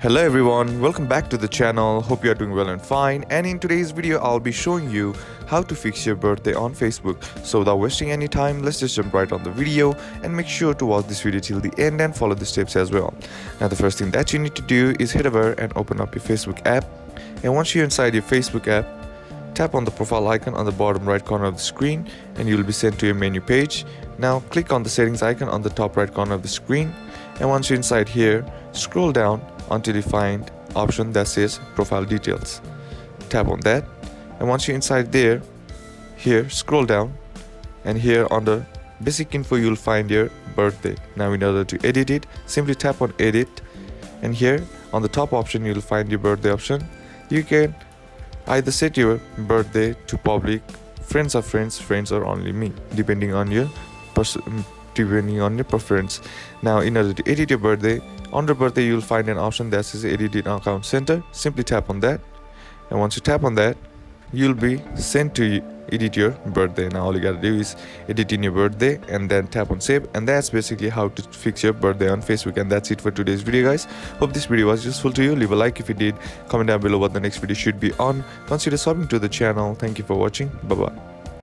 Hello everyone, welcome back to the channel. Hope you are doing well and fine. And in today's video, I'll be showing you how to fix your birthday on Facebook. So without wasting any time, let's just jump right on the video and make sure to watch this video till the end and follow the steps as well. Now the first thing that you need to do is head over and open up your Facebook app. And once you're inside your Facebook app, tap on the profile icon on the bottom right corner of the screen and you'll be sent to your menu page. Now click on the settings icon on the top right corner of the screen. And once you're inside here, scroll down until you find option that says profile details. Tap on that, and once you're inside there, here scroll down, and here under basic info you'll find your birthday. Now in order to edit it, simply tap on edit, and here on the top option you'll find your birthday option. You can either set your birthday to public, friends of friends, friends or only me, depending on your preference. Now in order to edit your birthday, under birthday you'll find an option that says edit in account center. Simply tap on that, and once you tap on that, you'll be sent to edit your birthday. Now all you gotta do is edit in your birthday and then tap on save, and that's basically how to fix your birthday on Facebook. And that's it for today's video, guys. Hope this video was useful to you. Leave a like if you did, comment down below what the next video should be on, consider subbing to the channel. Thank you for watching. Bye bye.